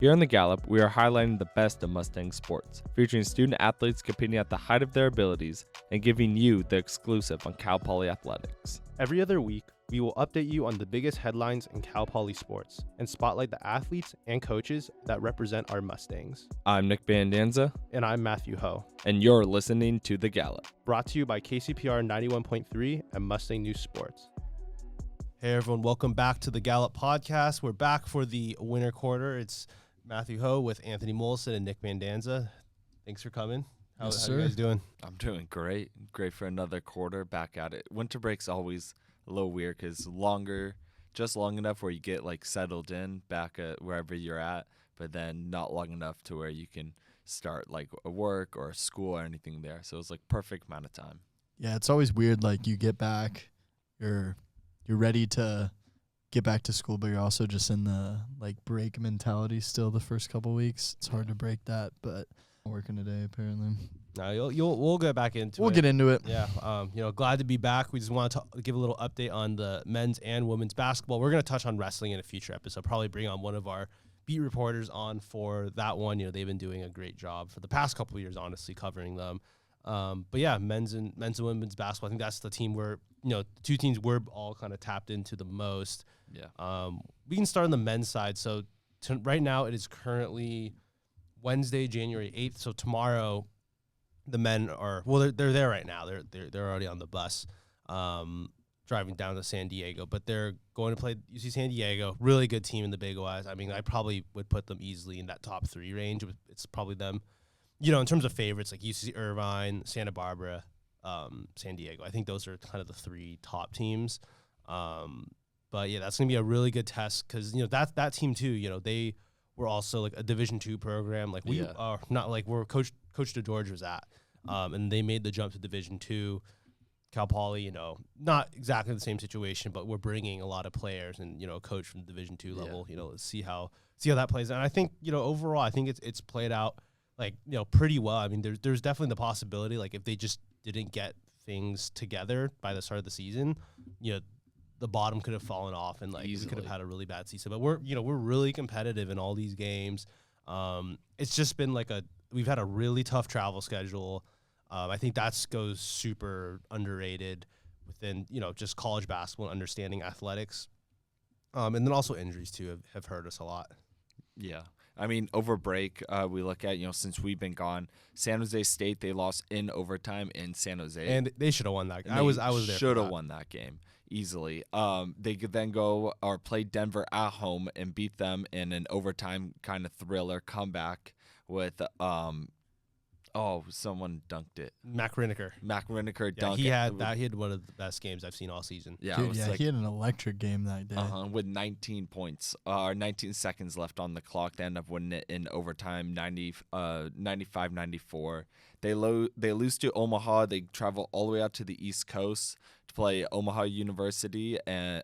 Here on the Gallop, we are highlighting the best of Mustang sports, featuring student athletes competing at the height of their abilities and giving you the exclusive on Cal Poly athletics. Every other week, we will update you on the biggest headlines in Cal Poly sports and spotlight the athletes and coaches that represent our Mustangs. I'm Nick Bandanza. And I'm Matthew Ho. And you're listening to The Gallop. Brought to you by KCPR 91.3 and Mustang News Sports. Hey everyone, welcome back to the Gallop podcast. We're back for the winter quarter. It's Matthew Ho with Anthony Molleson and Nick Bandanza. Thanks for coming. How you guys doing? I'm doing great. Great for another quarter. Back at it. Winter break's always a little weird because longer, just long enough where you get like settled in back at wherever you're at, but then not long enough to where you can start like a work or a school or anything there. So it's like perfect amount of time. Yeah, it's always weird. Like you get back, you're ready to get back to school, but you're also just in the like break mentality still the first couple weeks. It's hard to break that, but I'm working today apparently. No, we'll get back into it. We'll get into it. Yeah, glad to be back. We just want to give a little update on the men's and women's basketball. We're going to touch on wrestling in a future episode. Probably bring on one of our beat reporters on for that one. They've been doing a great job for the past couple of years, honestly, covering them. But yeah, men's and women's basketball. I think that's the team where the two teams we're all kind of tapped into the most. Yeah. We can start on the men's side. So right now it is currently Wednesday, January 8th. So tomorrow, the men are they're there right now. They're already on the bus, driving down to San Diego. But they're going to play UC San Diego. Really good team in the Big West. I mean, I probably would put them easily in that top 3 range. It's probably them. In terms of favorites, like UC Irvine, Santa Barbara, San Diego. I think those are kind of the 3 top teams. But yeah, that's gonna be a really good test because that team too. They were also like a Division II program. Like we are not like where Coach DeGeorge was at, and they made the jump to Division II. Cal Poly, not exactly the same situation, but we're bringing a lot of players and a coach from the Division II level. Let's see how that plays. And I think overall, I think it's played out like pretty well. I mean, there's definitely the possibility like if they just didn't get things together by the start of the season, the bottom could have fallen off and like we could have had a really bad season. But we're really competitive in all these games. It's just been like we've had a really tough travel schedule. I think that goes super underrated within just college basketball and understanding athletics. And then also injuries too have hurt us a lot. Yeah. I mean, over break, we look at, since we've been gone, San Jose State, they lost in overtime in San Jose. And they should have won that game. I was there. Should have won that game easily. They could then go or play Denver at home and beat them in an overtime kind of thriller comeback with someone dunked it. Mac Riniker dunked it. He had one of the best games I've seen all season. Yeah, Dude, he had an electric game that day. With 19 points, 19 seconds left on the clock. They end up winning it in overtime, 95-94. They lose to Omaha. They travel all the way out to the East Coast to play Omaha University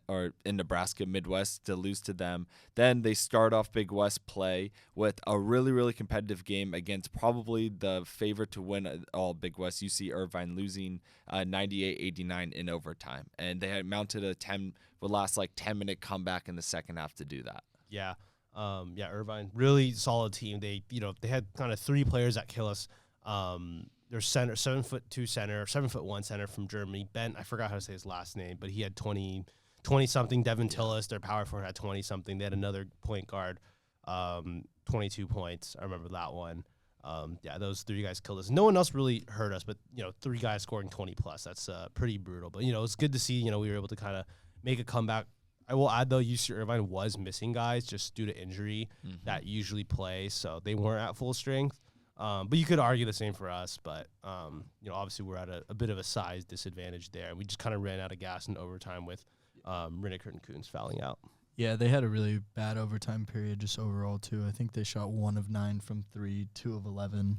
or in Nebraska Midwest to lose to them. Then they start off Big West play with a really, really competitive game against probably the favorite to win all Big West, UC Irvine, losing 98-89 in overtime. And they had mounted a 10-minute comeback in the second half to do that. Yeah. Irvine, really solid team. They had kind of 3 players that kill us. Their center, 7'2" center, 7'1" center from Germany. Ben, I forgot how to say his last name, but he had 20 something. Devin Tillis, their power forward, had 20 something. They had another point guard, 22 points. I remember that one. Those 3 guys killed us. No one else really hurt us, but 3 guys scoring 20 plus. That's pretty brutal. But it's good to see. We were able to kind of make a comeback. I will add though, UC Irvine was missing guys just due to injury that usually play, so they weren't at full strength. But you could argue the same for us, but obviously we're at a bit of a size disadvantage there. We just kind of ran out of gas in overtime with Riniker and Kuntz fouling out. Yeah, they had a really bad overtime period just overall too. I think they shot 1 of 9 from 3, 2 of 11,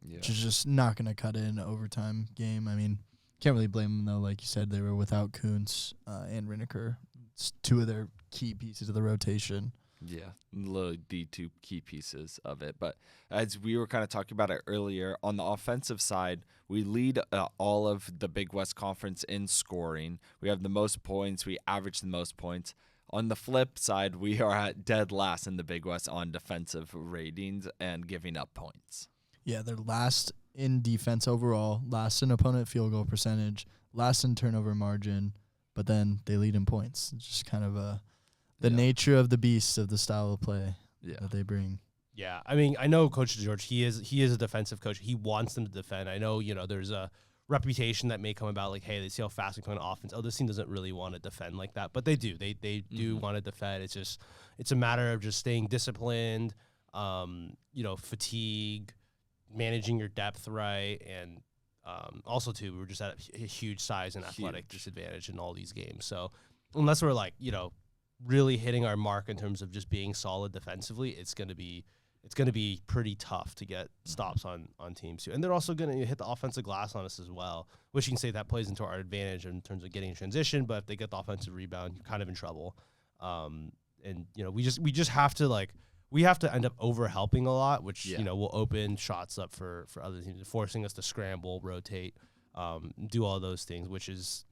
which is just not going to cut it in an overtime game. I mean, can't really blame them though. Like you said, they were without Kuntz and Riniker. It's 2 of their key pieces of the rotation. Yeah, the 2 key pieces of it. But as we were kind of talking about it earlier, on the offensive side, we lead all of the Big West Conference in scoring. We have the most points. We average the most points. On the flip side, we are at dead last in the Big West on defensive ratings and giving up points. Yeah, they're last in defense overall, last in opponent field goal percentage, last in turnover margin, but then they lead in points. It's just kind of the nature of the beast of the style of play that they bring. Yeah, I mean, I know Coach DeGeorge, he is a defensive coach. He wants them to defend. I know, there's a reputation that may come about like, hey, they see how fast we play on offense. Oh, this team doesn't really want to defend like that, but they do. They do want to defend. It's a matter of just staying disciplined, fatigue, managing your depth right, and also too, we're just at a huge size and athletic disadvantage in all these games. So unless we're like, really hitting our mark in terms of just being solid defensively, it's going to be pretty tough to get stops on teams too. And they're also going to hit the offensive glass on us as well, which you can say that plays into our advantage in terms of getting transition. But if they get the offensive rebound, you're kind of in trouble. We just have to we have to end up over helping a lot, which will open shots up for other teams, forcing us to scramble, rotate, do all those things, which is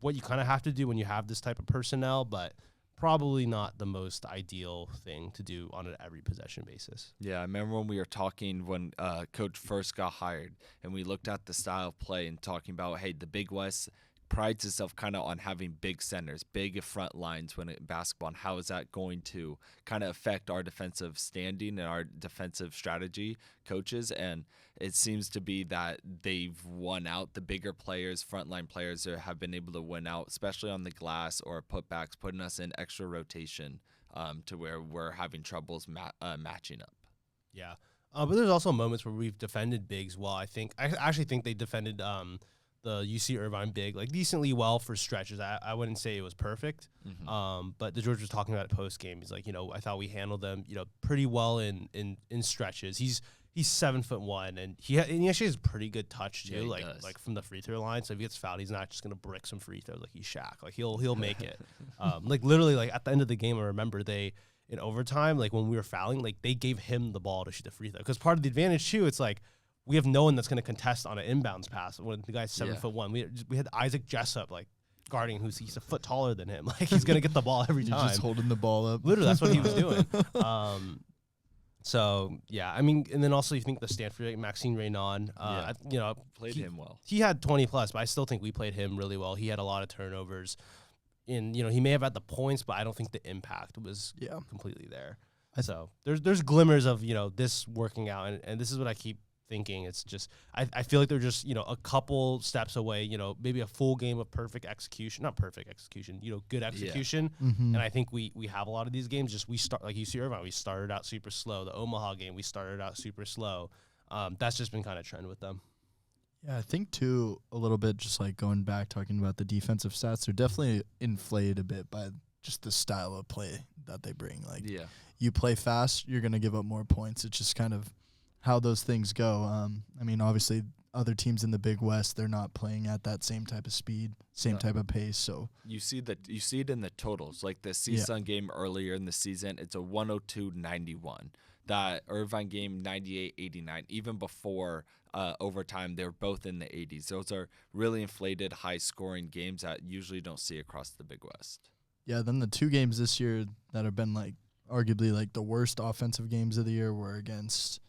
what you kind of have to do when you have this type of personnel, but probably not the most ideal thing to do on an every possession basis. Yeah, I remember when we were talking when Coach first got hired, and we looked at the style of play and talking about, hey, the Big West prides itself kind of on having big centers, big front lines when in basketball, and how is that going to kind of affect our defensive standing and our defensive strategy, coaches? And it seems to be that they've won out. The bigger players, frontline players, have been able to win out, especially on the glass or putbacks, putting us in extra rotation to where we're having troubles matching up. Yeah, but there's also moments where we've defended bigs well. I actually think they defended the UC Irvine big decently well for stretches. I wouldn't say it was perfect, but DeGeorge was talking about it post game. He's like, I thought we handled them, pretty well in stretches. He's 7'1", and he actually has pretty good touch too, like from the free throw line. So if he gets fouled, he's not just gonna brick some free throws like he's Shaq. Like he'll make it. Literally at the end of the game, I remember in overtime, when we were fouling, they gave him the ball to shoot the free throw, because part of the advantage too, it's we have no one that's going to contest on an inbounds pass when the guy's 7'1". We had Isaac Jessup guarding, he's a foot taller than him. He's going to get the ball every time. Just holding the ball up. Literally, that's what he was doing. So yeah, I mean, and then also you think the Stanford Maxine Raynon, played him well. He had 20 plus, but I still think we played him really well. He had a lot of turnovers, and he may have had the points, but I don't think the impact was completely there. So there's glimmers of this working out, and this is what I keep thinking. It's just I feel like they're just a couple steps away, maybe a full game of perfect execution, not perfect execution, good execution. And I think we have a lot of these games. Just we start like UC Irvine, we started out super slow. The Omaha game, we started out super slow. That's just been kind of trend with them. Yeah, I think too a little bit just going back talking about the defensive stats, they're definitely inflated a bit by just the style of play that they bring. You play fast, you're gonna give up more points. It's just kind of how those things go. I mean, obviously, other teams in the Big West, they're not playing at that same type of speed, same type of pace. So you see it in the totals. Like the CSUN game earlier in the season, it's a 102-91. That Irvine game, 98-89. Even before overtime, they were both in the 80s. Those are really inflated, high-scoring games that usually don't see across the Big West. Yeah, then the two games this year that have been arguably the worst offensive games of the year were against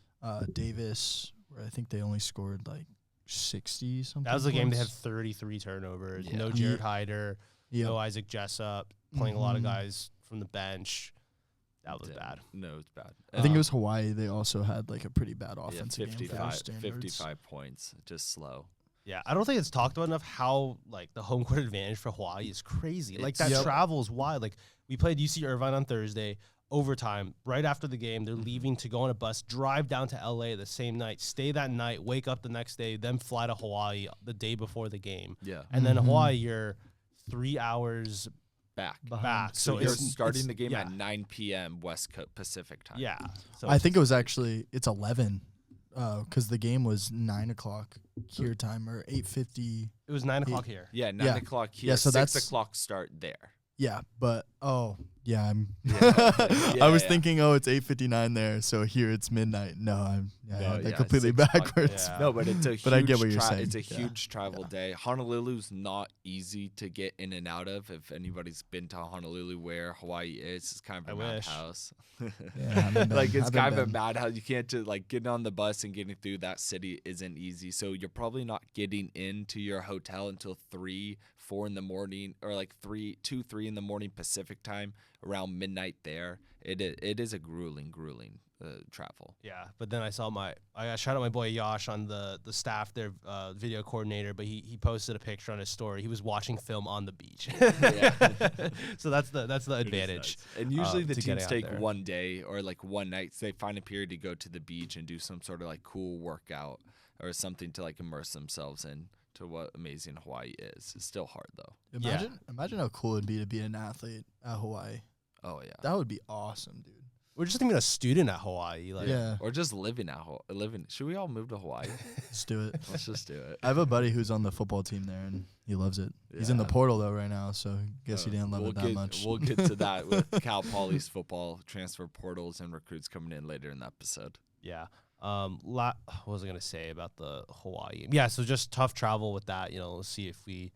Davis, where I think they only scored 60 something. That was the game they had 33 turnovers. Yeah. No Jared Hyder, no Isaac Jessup, playing a lot of guys from the bench. That was bad. No, it's bad. I think it was Hawaii. They also had a pretty bad offensive game. 55 points, just slow. Yeah, I don't think it's talked about enough how the home court advantage for Hawaii is crazy. That travel is wild. We played UC Irvine on Thursday. Overtime, right after the game, they're leaving to go on a bus, drive down to LA the same night, stay that night, wake up the next day, then fly to Hawaii the day before the game. Yeah. And then Hawaii, you're 3 hours back. So you're starting the game at 9 p.m. West Coast Pacific time. Yeah. So I think it was it's 11 because the game was 9 o'clock here time or 8:50. It was 9 o'clock here. Yeah, 9 o'clock here. Yeah, so 6 o'clock start there. Yeah, but I Yeah, was yeah. thinking, it's 8:59 there, so here it's midnight. No, I No, had that yeah, completely 6 o'clock. backwards. Yeah. No, but it's a But I get what you're saying. It's a Yeah. huge travel day. Honolulu's not easy to get in and out of. If anybody's been to Honolulu, where Hawaii is, it's kind of a I wish. madhouse. Yeah, haven't been, Like it's haven't kind of a been. madhouse. You can't just like getting on the bus and getting through that city isn't easy. So you're probably not getting into your hotel until 3, 4 in the morning, or like 3 in the morning Pacific time, around midnight there. It is a grueling travel. Yeah, but then I got shout out my boy Yash on the staff, their video coordinator, but he posted a picture on his story. He was watching film on the beach. So that's the advantage. And usually the to getting teams out take there. one day or like one night. So they find a period to go to the beach and do some sort of like cool workout or something to like immerse themselves in to what amazing Hawaii is. It's still hard though. Imagine how cool it'd be to be an athlete at Hawaii. Oh yeah. That would be awesome, dude. We're just even a student at Hawaii. Like, Yeah, Or just living Should we all move to Hawaii? let's do it. Let's just do it. I have a buddy who's on the football team there, and he loves it. He's in the Yeah. portal though right now, so guess he didn't love it that much. We'll get to that with Cal Poly's football transfer portals and recruits coming in later in the episode. Yeah. What was I gonna say about the Hawaii? Yeah, so just tough travel with that. Let's see if we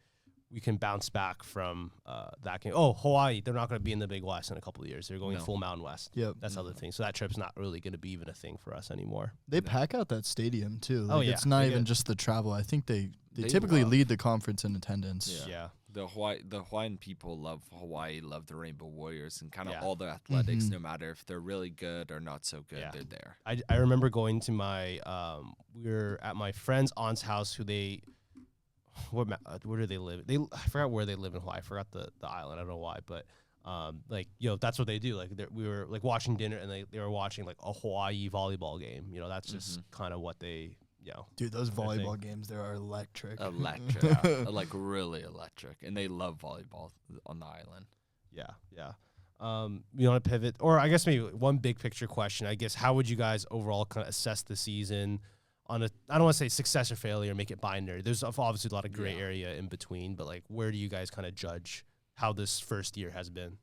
can bounce back from that game. Oh, Hawaii, they're not gonna be in the Big West in a couple of years. They're going No. full Mountain West. Yep. That's the other thing. So that trip's not really gonna be even a thing for us anymore. They pack out that stadium too. Like, Oh, yeah, it's not they even get- just the travel. I think they They typically love- lead the conference in attendance. Yeah. The Hawaiian people love Hawaii, love the Rainbow Warriors, and kind of Yeah. all the athletics. Mhm. No matter if they're really good or not so good, Yeah. they're there. I remember going to my we were at my friend's aunt's house who where do they live? I forgot where they live in Hawaii. I forgot the island. I don't know why, but that's what they do. Like we were like watching dinner and they were watching like a Hawaii volleyball game. That's just kind of what they Dude, those think. volleyball games there are electric. Electric, like really electric, and they love volleyball on the island. Yeah. You want to pivot, or I guess maybe one big picture question. I guess how would you guys overall kind of assess the season on I don't want to say success or failure, make it binary. There's obviously a lot of gray area in between, but like where do you guys kind of judge how this first year has been?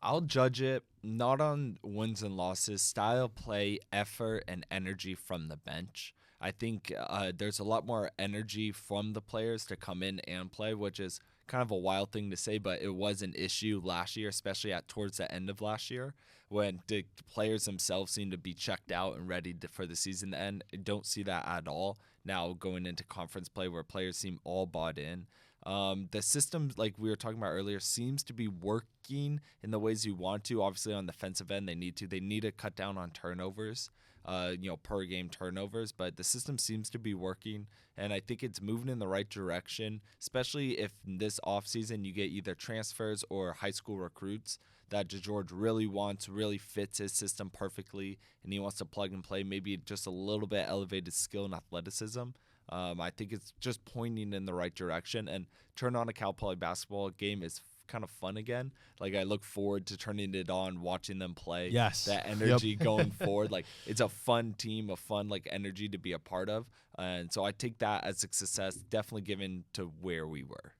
I'll judge it not on wins and losses, style play, effort, and energy from the bench. I think there's a lot more energy from the players to come in and play, which is kind of a wild thing to say, but it was an issue last year, especially towards the end of last year when the players themselves seemed to be checked out and ready for the season to end. I don't see that at all now going into conference play where players seem all bought in. The system, like we were talking about earlier, seems to be working in the ways you want to. Obviously, on the defensive end, they need to cut down on turnovers, per game turnovers. But the system seems to be working, and I think it's moving in the right direction. Especially if this offseason you get either transfers or high school recruits that DeGeorge really fits his system perfectly, and he wants to plug and play. Maybe just a little bit elevated skill and athleticism. I think it's just pointing in the right direction, and turn on a Cal Poly basketball game is kind of fun again. Like I look forward to turning it on, watching them play. Yes. That energy going forward. Like it's a fun team, a fun like energy to be a part of. And so I take that as a success, definitely given to where we were.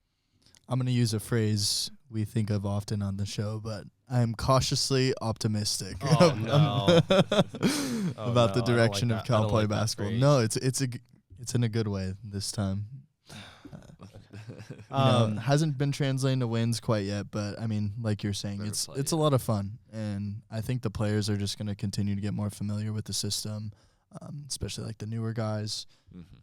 I'm going to use a phrase we think of often on the show, but I'm cautiously optimistic Oh, no. about the no, I don't direction like of that. Cal I don't Poly like that basketball. phrase. No, it's in a good way this time. Hasn't been translating to wins quite yet, but I mean, like you're saying, Better it's play, a lot of fun, and I think the players are just going to continue to get more familiar with the system, especially like the newer guys.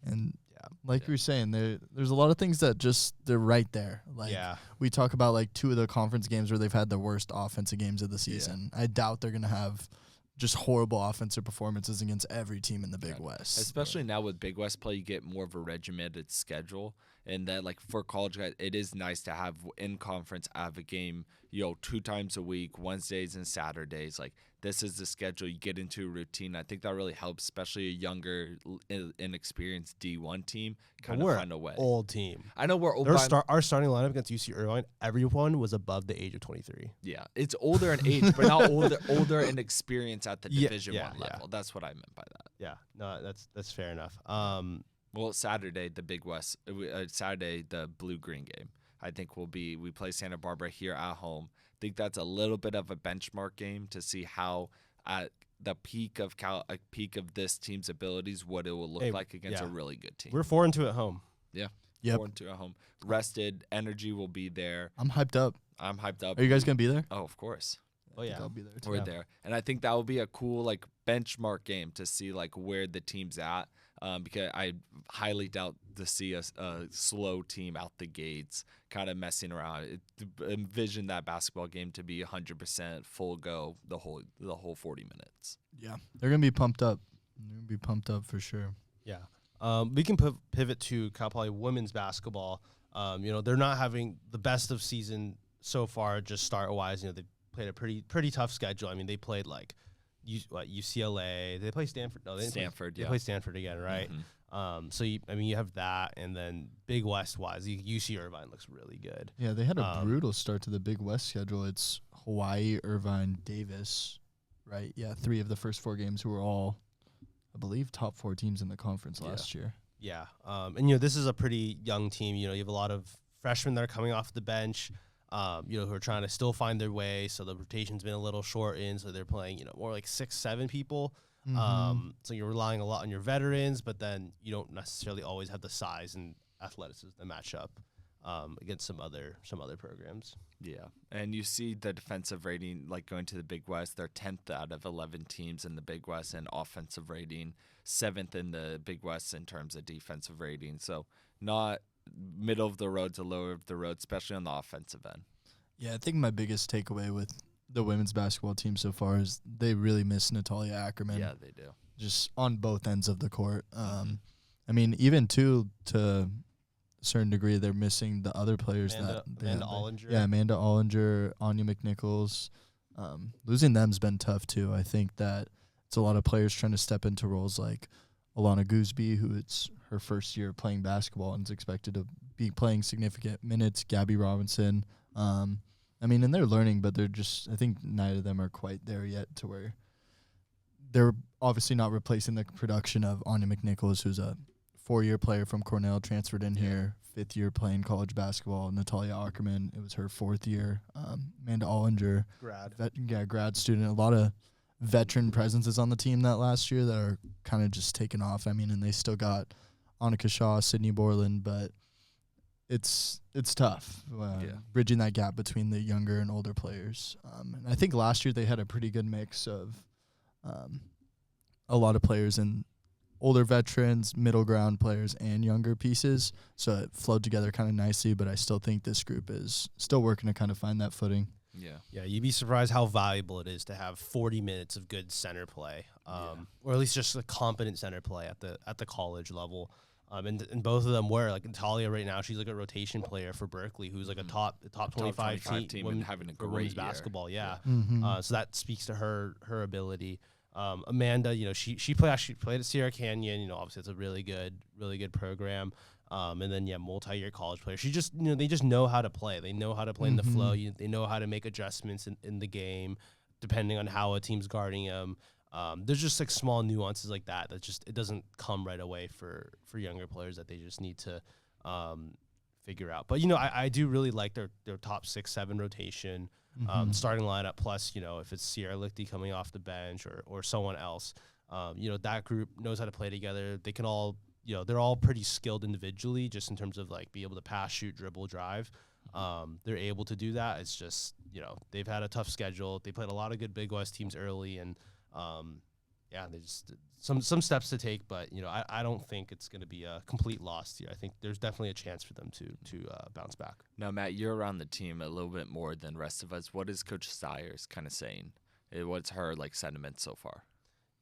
And like you were saying, there's a lot of things that they're right there. Like we talk about like 2 of the conference games where they've had the worst offensive games of the season. I doubt they're going to have just horrible offensive performances against every team in the Big West. Especially now with Big West play, you get more of a regimented schedule. And that, like, for college guys, it is nice to have in conference have a game, 2 times a week, Wednesdays and Saturdays. Like, this is the schedule. You get into a routine. I think that really helps, especially a younger, inexperienced D1 team kind of find a way. Old team. I know we're old. Our starting lineup against UC Irvine, everyone was above the age of 23. Yeah, it's older in age, but not older in experience at the Division yeah, One level. That's what I meant by that. Yeah, no, that's fair enough. Well, Saturday, the Big West, Saturday, the blue-green game. I think we play Santa Barbara here at home. I think that's a little bit of a benchmark game to see how at the peak of this team's abilities, what it will look like against a really good team. We're 4-2 at home. Yeah. Yep. 4-2 at home. Rested, energy will be there. I'm hyped up. I'm hyped up. Are you guys gonna be there? Oh, of course. Oh yeah, I'll be there too. We're there, and I think that will be a cool like benchmark game to see like where the team's at. Because I highly doubt to see a slow team out the gates, kind of messing around. Envision that basketball game to be 100% full go the whole 40 minutes. Yeah, they're gonna be pumped up. They're gonna be pumped up for sure. Yeah. We can pivot to Cal Poly women's basketball. They're not having the best of season so far, just start-wise. They played a pretty tough schedule. I mean, they played like UCLA. They play Stanford. No, they play Stanford again, right? Mm-hmm. So you have that, and then Big West-wise, UC Irvine looks really good. Yeah, they had a brutal start to the Big West schedule. It's Hawaii, Irvine, Davis, right? Yeah, 3 of the first 4 games who were all, I believe, top 4 teams in the conference last year. Yeah, and this is a pretty young team. You have a lot of freshmen that are coming off the bench, who are trying to still find their way. So the rotation's been a little shortened. So they're playing, more like 6-7 people. Mm-hmm. So you're relying a lot on your veterans, but then you don't necessarily always have the size and athleticism to match up against some other programs. Yeah, and you see the defensive rating, like going to the Big West, they're 10th out of 11 teams in the Big West, and offensive rating 7th in the Big West in terms of defensive rating. So not middle of the road to lower of the road, especially on the offensive end. Yeah, I think my biggest takeaway with the women's basketball team so far is they really miss Natalia Ackerman. Yeah, they do. Just on both ends of the court. I mean, even to a certain degree, they're missing the other players Amanda Ollinger. Yeah, Amanda Ollinger, Anya McNichols. Losing them's been tough too. I think that it's a lot of players trying to step into roles like Alana Gooseby, who it's her first year playing basketball and is expected to be playing significant minutes. Gabby Robinson. And they're learning, but I think neither of them are quite there yet to where they're obviously not replacing the production of Anya McNichols, who's a 4-year player from Cornell, transferred in here, 5th year playing college basketball. Natalia Ackerman, it was her 4th year. Amanda Ollinger, grad student. A lot of veteran presences on the team that last year that are kind of just taken off. And they still got Annika Shaw, Sydney Borland, but it's tough bridging that gap between the younger and older players. And I think last year they had a pretty good mix of a lot of players in older veterans, middle ground players, and younger pieces. So it flowed together kind of nicely, but I still think this group is still working to kind of find that footing. Yeah, you'd be surprised how valuable it is to have 40 minutes of good center play, or at least just a competent center play at the college level. And both of them were like Natalia right now. She's like a rotation player for Berkeley, who's like a top 25 team and having a great women's year. basketball. Yeah. Mm-hmm. So that speaks to her ability. Amanda, she played at Sierra Canyon. Obviously it's a really good program. And then multi-year college player. She just they just know how to play. They know how to play in the flow. They know how to make adjustments in the game, depending on how a team's guarding them. There's just like small nuances like that just it doesn't come right away for younger players that they just need to figure out. But I do really like their top 6-7 rotation, starting lineup. Plus if it's Sierra Lichty coming off the bench or someone else, that group knows how to play together. They can all they're all pretty skilled individually, just in terms of like be able to pass, shoot, dribble, drive. They're able to do that. It's just they've had a tough schedule. They played a lot of good Big West teams early and. They just some steps to take, but I don't think it's going to be a complete loss here. I think there's definitely a chance for them to bounce back. Now, Matt, you're around the team a little bit more than the rest of us. What is Coach Sires kind of saying? What's her sentiment so far?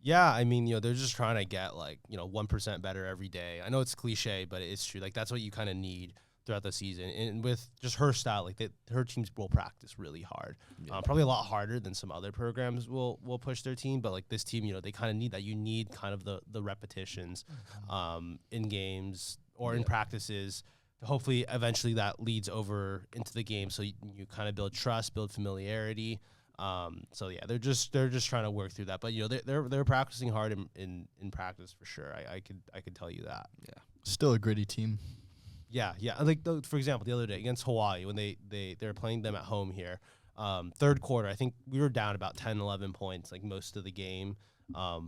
Yeah, they're just trying to get 1% better every day. I know it's cliche, but it's true. Like that's what you kind of need throughout the season. And with just her style, her teams will practice really hard. Probably a lot harder than some other programs will push their team. But this team, they kind of need that. You need kind of the repetitions in games or in practices. Hopefully, eventually that leads over into the game. So you kind of build trust, build familiarity. They're just trying to work through that. But they're practicing hard in practice for sure. I could tell you that. Yeah, still a gritty team. Yeah. Like for example, the other day against Hawaii when they were playing them at home here. Third quarter, I think we were down about 10, 11 points like most of the game.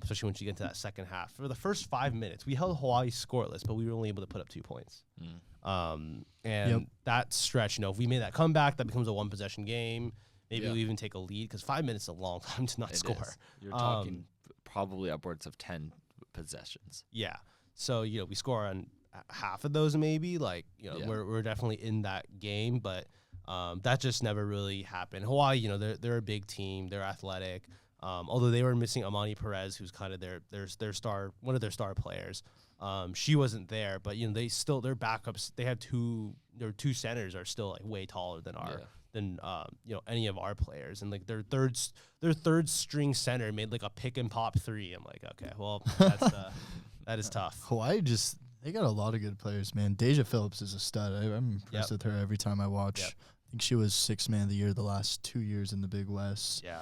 Especially once you get into that second half. For the first 5 minutes, we held Hawaii scoreless, but we were only able to put up 2 points. And that stretch, if we made that comeback, that becomes a one-possession game. Maybe we even take a lead because 5 minutes is a long time to not score. You're talking probably upwards of 10 possessions. Yeah. So, we score on half of those maybe. Like, we're definitely in that game, but that just never really happened. Hawaii, they're a big team. They're athletic. Although they were missing Amani Perez, who's kind of their star, one of their star players. She wasn't there, but they still their backups. They have their two centers are still like way taller than any of our players, and like their third string center made like a pick and pop 3. I'm like, okay, well that is tough. Hawaii they got a lot of good players, man. Deja Phillips is a stud. I'm impressed with her every time I watch. I think she was 6th man of the year the last 2 years in the Big West. Yeah.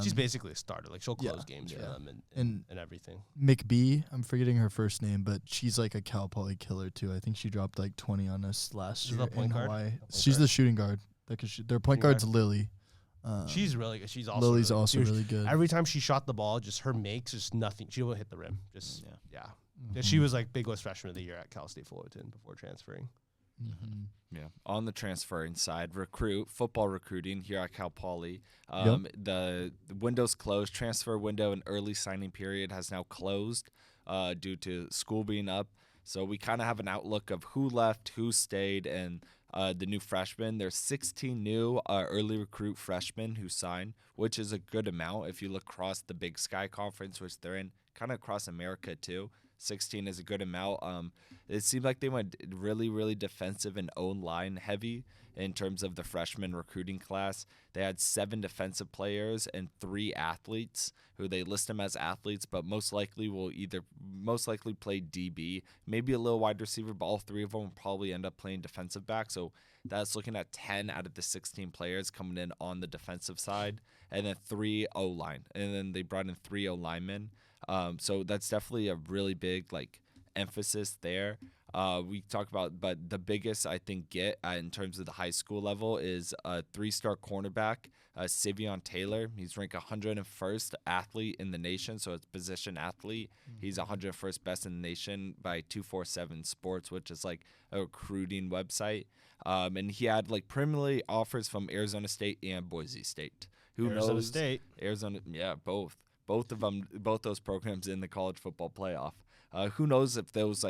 She's basically a starter. Like she'll close games for them and everything. McBee, I'm forgetting her first name, but she's like a Cal Poly killer too. I think she dropped like 20 on us last year in Hawaii. She's the shooting guard. Their point guard's Lily. She's really good. Lily's also really good. Every time she shot the ball, just her makes just nothing. She won't hit the rim. Just Mm-hmm. She was like Big West Freshman of the Year at Cal State Fullerton before transferring. Mm-hmm. Yeah. On the transferring side, football recruiting here at Cal Poly. The window's closed. Transfer window and early signing period has now closed due to school being up. So we kind of have an outlook of who left, who stayed, and the new freshmen. There's 16 new early recruit freshmen who signed, which is a good amount if you look across the Big Sky Conference, which they're in, kind of across America too. 16 is a good amount. It seemed like they went really, really defensive and own line heavy in terms of the freshman recruiting class. They had 7 defensive players and 3 athletes who they list them as athletes, but most likely play DB, maybe a little wide receiver, but all 3 of them will probably end up playing defensive back. So that's looking at 10 out of the 16 players coming in on the defensive side, and then 3 O-line. And then they brought in 3 O-linemen. So that's definitely a really big emphasis there. We talk about, but the biggest I think in terms of the high school level is a 3-star cornerback, Sivion Taylor. He's ranked 101st athlete in the nation, so it's position athlete. Mm-hmm. He's 101st best in the nation by 247 Sports, which is like a recruiting website. And he had primarily offers from Arizona State and Boise State. Arizona State, both. Both those programs in the college football playoff. Who knows if those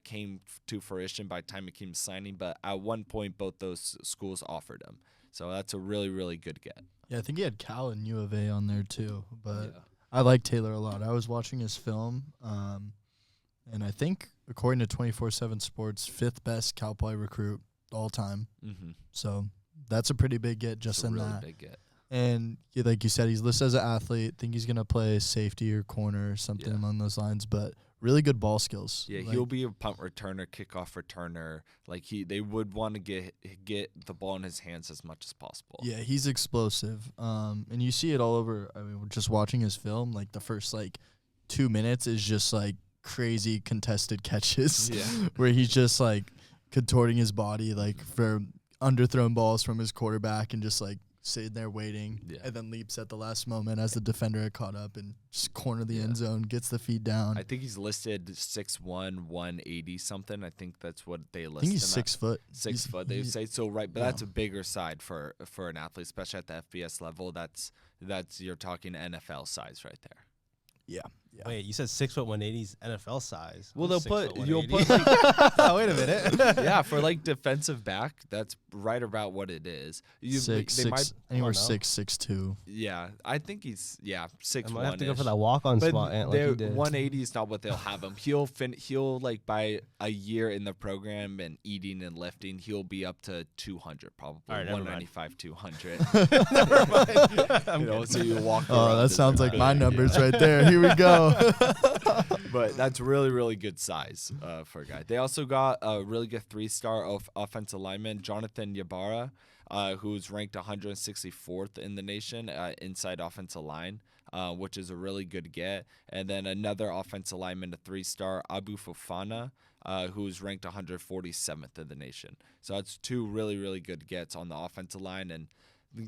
came to fruition by the time it came to signing, but at one point both those schools offered him. So that's a really, really good get. Yeah, I think he had Cal and U of A on there too, but I like Taylor a lot. I was watching his film, and I think according to 24/7 Sports, 5th best Cal Poly recruit all time. Mm-hmm. So that's a pretty big get just in really that. Big get. And like you said, he's listed as an athlete. Think he's going to play safety or corner or something along those lines, but really good ball skills. Yeah, he'll be a punt returner, kickoff returner. They would want to get the ball in his hands as much as possible. Yeah, he's explosive. And you see it all over. I mean, we're just watching his film, the first 2 minutes is just crazy contested catches where he's just contorting his body for underthrown balls from his quarterback and just sitting there waiting, and then leaps at the last moment as the defender had caught up and just corner the end zone, gets the feet down. I think he's listed 6'1", 180 something. I think that's what they listed. I think he's 6 foot. 6 foot. They say so, right? But that's a bigger side for an athlete, especially at the FBS level. That's you're talking NFL size right there. Yeah. Wait, you said 6 foot 180's NFL size. Well, you'll put oh, wait a minute. Yeah, for defensive back, that's right about what it is. Anywhere 6'2". Yeah, I think he's 6'1". I might have to go for that walk-on spot, Ant, like you did. 180 is not what they'll have him. He'll by a year in the program and eating and lifting, he'll be up to 200 probably. All right, 195, 200. Never mind. So you walk. Oh, that sounds like my numbers right there. Here we go. But that's really, really good size for a guy. They also got a really good 3-star offensive lineman, Jonathan Ybarra, who's ranked 164th in the nation inside offensive line. which is a really good get. And then another offensive lineman, a 3-star, Abu Fofana, who's ranked 147th in the nation. So that's 2 really, really good gets on the offensive line. And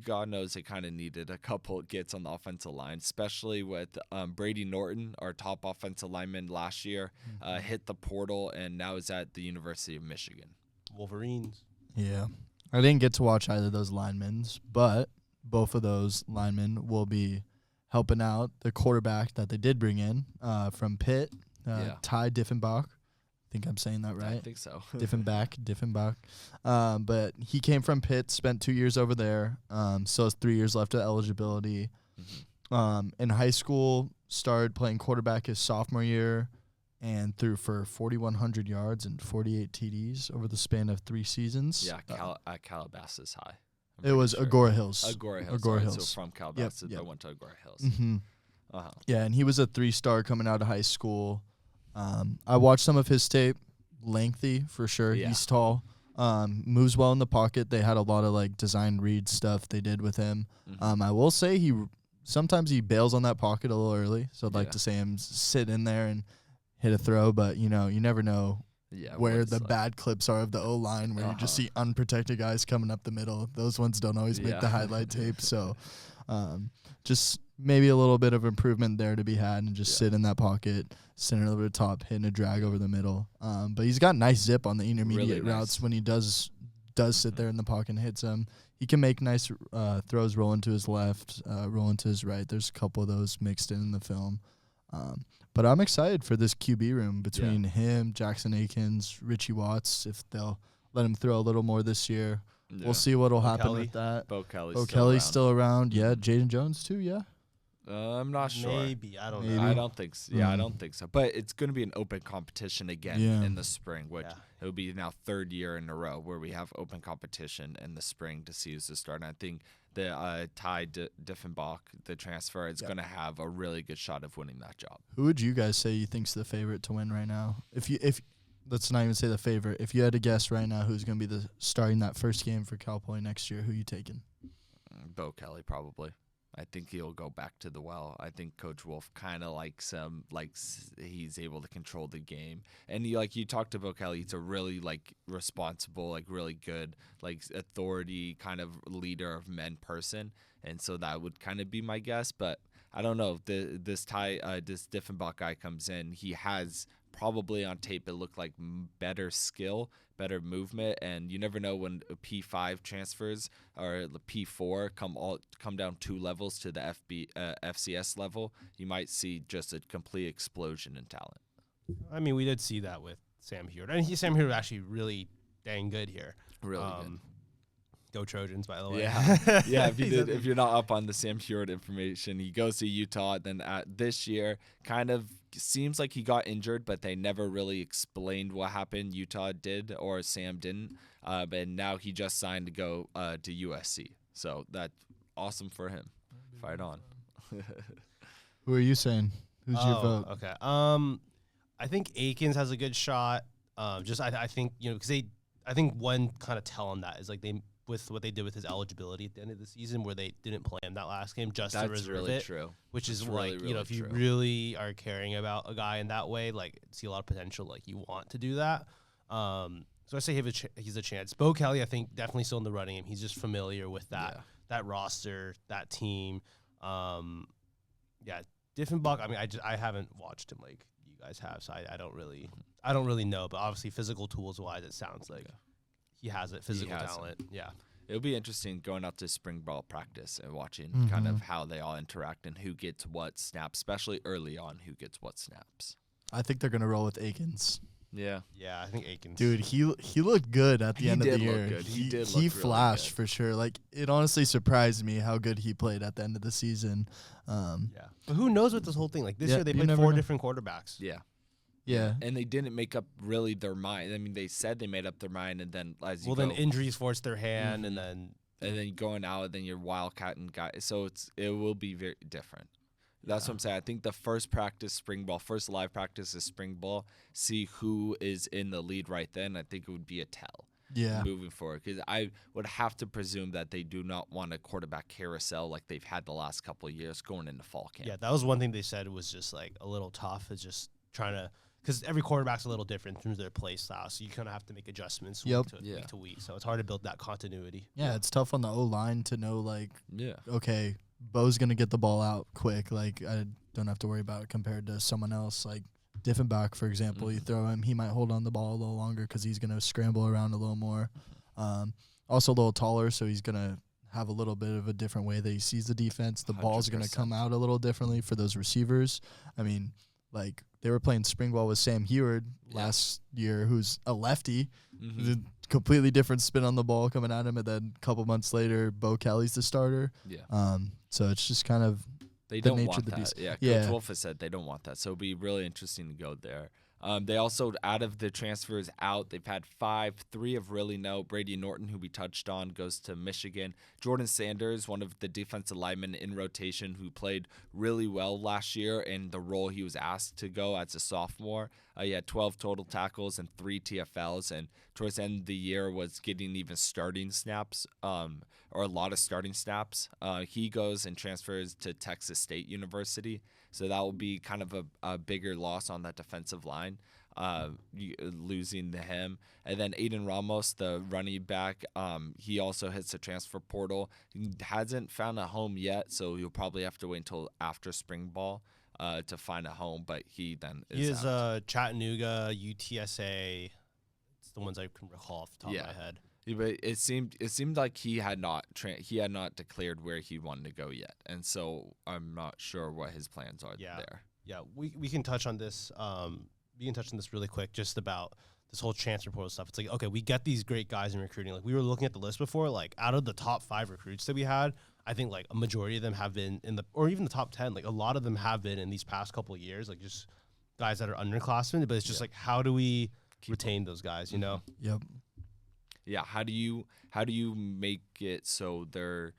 God knows they kind of needed a couple gets on the offensive line, especially with Brady Norton, our top offensive lineman last year, hit the portal and now is at the University of Michigan. Wolverines. Yeah. I didn't get to watch either of those linemen, but both of those linemen will be helping out the quarterback that they did bring in from Pitt, Ty Diffenbach. I think I'm saying that right. I think so. Diffenbach. But he came from Pitt, spent 2 years over there, still has 3 years left of eligibility. In high school, started playing quarterback his sophomore year and threw for 4,100 yards and 48 TDs over the span of 3 seasons. Yeah, at Calabasas High. It was Agora Hills. Agora Hills. Agora Right, Hills. So from Calabasas, Yep. I went to Agora Hills. Mm-hmm. Uh-huh. Yeah, and he was a 3-star coming out of high school. I watched some of his tape. Lengthy for sure. Yeah. He's tall. Moves well in the pocket. They had a lot of like design read stuff they did with him. I will say sometimes he bails on that pocket a little early. So I'd like to say him sit in there and hit a throw, but you never know where the bad clips are of the O-line where you just see unprotected guys coming up the middle. Those ones don't always make the highlight tape. So just maybe a little bit of improvement there to be had and just sit in that pocket, center over the top, hitting a drag over the middle. But he's got nice zip on the intermediate routes when he does sit there in the pocket and hits them. He can make nice throws rolling to his left, rolling to his right. There's a couple of those mixed in the film. But I'm excited for this QB room between him, Jackson Akins, Richie Watts, if they'll let him throw a little more this year. Yeah. We'll see what will happen with that. Bo Kelly's still around. Yeah, Jaden Jones too, yeah. I'm not sure. Maybe. I don't know. I don't think so. Yeah, I don't think so. But it's going to be an open competition again in the spring, which it'll be now 3rd year in a row where we have open competition in the spring to see who's the starter. And I think the Ty Diffenbach, the transfer, is going to have a really good shot of winning that job. Who would you guys say you think's the favorite to win right now? If let's not even say the favorite. If you had to guess right now who's going to be the starting that first game for Cal Poly next year, who you taking? Bo Kelly, probably. I think he'll go back to the well. I think Coach Wolf kind of likes him, he's able to control the game. And you talked about Kelly, he's a really responsible, really good, authority kind of leader of men person. And so that would kind of be my guess. But I don't know. This Diffenbach guy comes in, he has probably on tape it looked like better skill, better movement, and you never know when a P5 transfers or the P4 come down 2 levels to the FCS level. You might see just a complete explosion in talent. I mean, we did see that with Sam Hewitt, and Sam Hewitt was actually really dang good here. Really good. Go Trojans, by the way. Yeah, yeah. If you're not up on the Sam Hewitt information, he goes to Utah. Then this year, kind of seems like he got injured, but they never really explained what happened. Utah did, or Sam didn't. But now he just signed to go to USC. So that's awesome for him. Fight on. Who are you saying? Who's your vote? Okay. I think Akins has a good shot. I think because I think one kind of tell on that is with what they did with his eligibility at the end of the season, where they didn't play him that last game just to reserve really it. True. Which is really, really if you true. really are caring about a guy in that way, see a lot of potential, you want to do that. So I say he's a chance. Bo Kelly, I think, definitely still in the running. He's just familiar with that roster, that team. Diffenbach. I mean, I haven't watched him like you guys have, so I don't really know. But obviously, physical tools wise, it sounds like he has it. Physical talent. Yeah. It'll be interesting going out to spring ball practice and watching kind of how they all interact and who gets what snaps, especially early on, who gets what snaps. I think they're going to roll with Akins. Yeah. Yeah, I think Akins. Dude, he looked good at the end of the year. Look good. He flashed for sure. It honestly surprised me how good he played at the end of the season. But who knows what this whole thing this year they played 4 different quarterbacks. Yeah. Yeah. And they didn't make up really their mind. I mean, they said they made up their mind, and then then injuries forced their hand, and then going out, then you're wildcatting guys. So it will be very different. That's what I'm saying. I think the first live practice is spring ball. See who is in the lead right then. I think it would be a tell. moving forward. Because I would have to presume that they do not want a quarterback carousel like they've had the last couple of years going into fall camp. Yeah, that was one thing they said was just like a little tough. Is just trying to, because every quarterback's a little different in terms of their play style, so you kind of have to make adjustments week to week. So it's hard to build that continuity. Yeah, it's tough on the O-line to know, like, okay, Bo's going to get the ball out quick. Like, I don't have to worry about it compared to someone else. Like, Diffenbach, for example, you throw him, he might hold on the ball a little longer because he's going to scramble around a little more. Also a little taller, so he's going to have a little bit of a different way that he sees the defense. The ball's going to come out a little differently for those receivers. I mean, like, they were playing spring ball with Sam Heward last year, who's a lefty. A completely different spin on the ball coming at him, and then a couple months later, Bo Kelly's the starter. So it's just kind of they don't want that. Coach Wolf has said they don't want that, so it'll be really interesting to go there. They also, out of the transfers out, they've had 5. 3 of really no. Brady Norton, who we touched on, goes to Michigan. Jordan Sanders, one of the defensive linemen in rotation who played really well last year in the role he was asked to go as a sophomore. He had 12 total tackles and 3 TFLs, and towards the end of the year was getting even starting snaps, or a lot of starting snaps. He goes and transfers to Texas State University. So that will be kind of a bigger loss on that defensive line, losing to him. And then Aiden Ramos, the running back, he also hits the transfer portal. He hasn't found a home yet, so he'll probably have to wait until after spring ball to find a home. But he then is out. Chattanooga, UTSA. It's the ones I can recall off the top of my head. Yeah, but it seemed like he had not declared where he wanted to go yet, and so I'm not sure what his plans are there. Yeah, we can touch on this. We can touch on this really quick, just about this whole transfer portal stuff. It's like, okay, we get these great guys in recruiting. Like, we were looking at the list before. Like, out of the top 5 recruits that we had, I think like a majority of them have been or even the top 10. Like, a lot of them have been in these past couple of years. Like, just guys that are underclassmen. But it's just like, how do we retain those guys? You know? Yep. Yeah, how do you make it so they're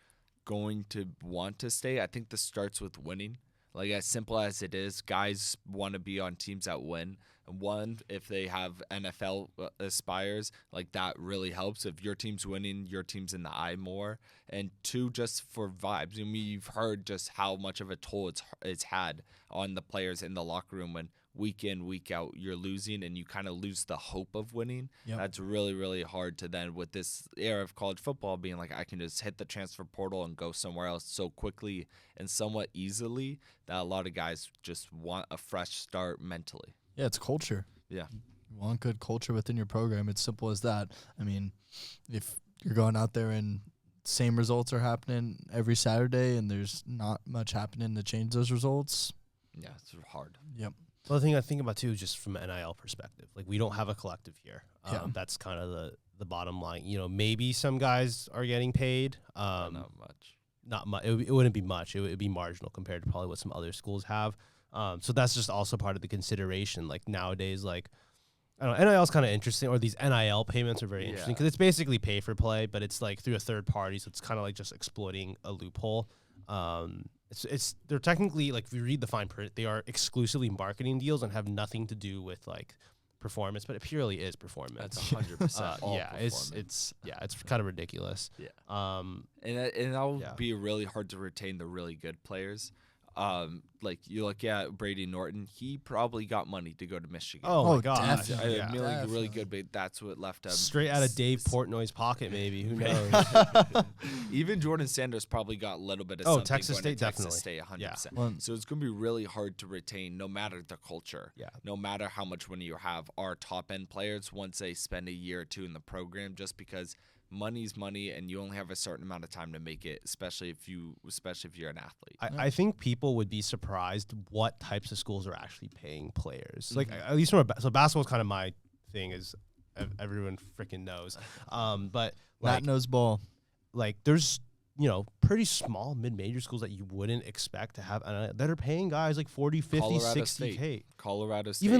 going to want to stay? I think this starts with winning. Like, as simple as it is, guys want to be on teams that win. And one, if they have NFL aspires, like, that really helps. If your team's winning, your team's in the eye more. And 2, just for vibes. I mean, you've heard just how much of a toll it's had on the players in the locker room when week in, week out, you're losing and you kind of lose the hope of winning. That's really, really hard to then, with this era of college football being like, I can just hit the transfer portal and go somewhere else so quickly and somewhat easily, that a lot of guys just want a fresh start mentally. Yeah, it's culture. Yeah. You want good culture within your program. It's simple as that. I mean, if you're going out there and same results are happening every Saturday and there's not much happening to change those results. Yeah, it's hard. Yep. Well, the thing I think about, too, just from an NIL perspective, like, we don't have a collective here. That's kind of the bottom line. You know, maybe some guys are getting paid. Not much. Not much. It wouldn't be much. It would be marginal compared to probably what some other schools have. So that's just also part of the consideration. Like, nowadays, like, I don't know, NIL is kind of interesting, or these NIL payments are very interesting because it's basically pay for play, but it's like through a third party, so it's kind of like just exploiting a loophole. They're technically, like, if you read the fine print, they are exclusively marketing deals and have nothing to do with like performance, but it purely is performance. That's 100%. It's kind of ridiculous. Yeah. And that'll be really hard to retain the really good players. Like, you look at Brady Norton, he probably got money to go to Michigan. Oh my gosh. Really good, but that's what left him. Straight out of Dave Portnoy's pocket, maybe. Who knows? Even Jordan Sanders probably got a little bit of something. Texas State, Texas definitely. State, 100%. Yeah. So it's going to be really hard to retain, no matter the culture. Yeah. No matter how much money you have, our top-end players, once they spend a year or 2 in the program, just because money's money and you only have a certain amount of time to make it, especially if you're an athlete. I think people would be surprised what types of schools are actually paying players. Like, at least from so basketball is kind of my thing, as everyone freaking knows. But Matt knows ball. Like, there's, you know, pretty small mid-major schools that you wouldn't expect to have that are paying guys like 40, 50, Colorado 60K. Colorado State.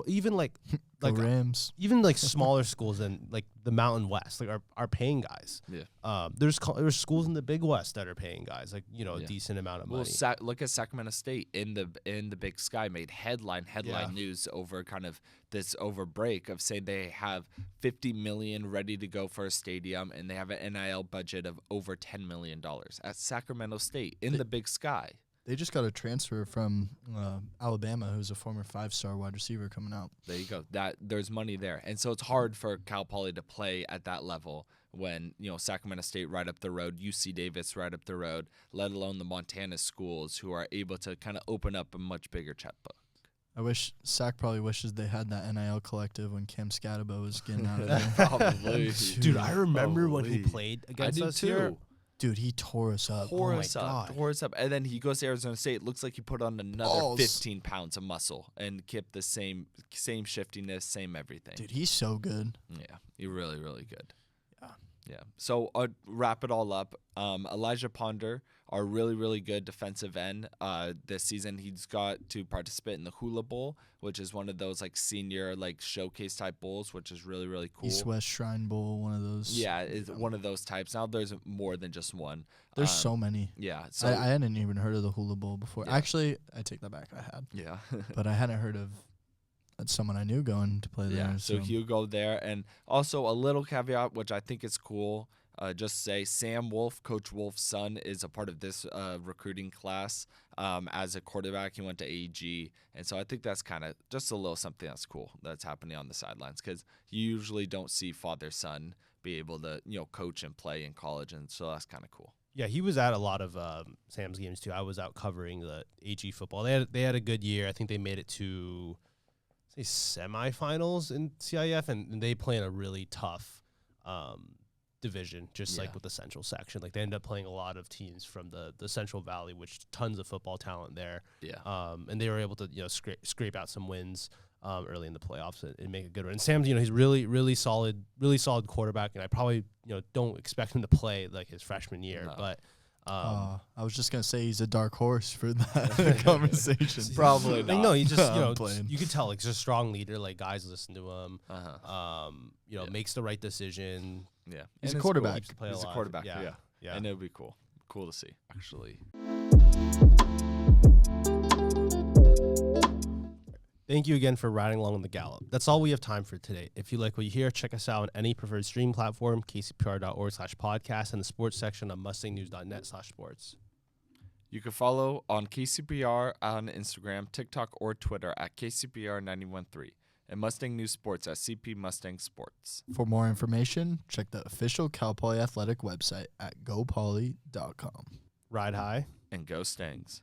Even like Go like Rams. even like smaller schools than like the Mountain West, like are paying guys. Yeah. There's schools in the Big West that are paying guys like a decent amount of money. Well, look at Sacramento State in the Big Sky made headline news over kind of this over break of saying they have $50 million ready to go for a stadium and they have an NIL budget of over $10 million at Sacramento State in the Big Sky. They just got a transfer from Alabama, who's a former 5-star wide receiver coming out. There you go. There's money there, and so it's hard for Cal Poly to play at that level when Sacramento State right up the road, UC Davis right up the road, let alone the Montana schools who are able to kind of open up a much bigger checkbook. I wish Sac probably wishes they had that NIL collective when Cam Scatabo was getting out of there. Probably, dude. I remember when he played against us here. Dude, he tore us up. Tore us up. And then he goes to Arizona State. It looks like he put on another 15 pounds of muscle and kept the same shiftiness, same everything. Dude, he's so good. Yeah, he's really, really good. Yeah. So wrap it all up. Elijah Ponder, our really, really good defensive end. This season, he's got to participate in the Hula Bowl, which is one of those like senior like showcase type bowls, which is really, really cool. East West Shrine Bowl, one of those. Yeah, it's one of those types. Now there's more than just one. There's so many. Yeah. So I hadn't even heard of the Hula Bowl before. Yeah. Actually, I take that back. I had. Yeah. But I hadn't heard of someone I knew going to play there. Yeah, so he'll go there. And also a little caveat, which I think is cool, just say Sam Wolf, Coach Wolf's son, is a part of this recruiting class as a quarterback. He went to AG. And so I think that's kind of just a little something that's cool that's happening on the sidelines because you usually don't see father-son be able to, coach and play in college. And so that's kind of cool. Yeah, he was at a lot of Sam's games too. I was out covering the AG football. They had a good year. I think they made it to semifinals in CIF, and they play in a really tough division, just like with the Central section. Like they end up playing a lot of teams from the Central Valley, which tons of football talent there. Yeah. And they were able to scrape out some wins early in the playoffs and make a good run. And Sam's he's really solid quarterback, and I probably don't expect him to play like his freshman year, but. I was just gonna say he's a dark horse for that conversation. Probably not. No, he just you could tell like he's a strong leader. Like guys listen to him. Makes the right decision. Yeah, he's a quarterback. He's a quarterback. Yeah. And it would be cool to see actually. Thank you again for riding along on the Gallop. That's all we have time for today. If you like what you hear, check us out on any preferred stream platform, kcpr.org/podcast, and the sports section on mustangnews.net/sports. You can follow on KCPR on Instagram, TikTok, or Twitter at KCPR913, and Mustang News Sports at CP Mustang Sports. For more information, check the official Cal Poly Athletic website at gopoly.com. Ride high and go Stangs.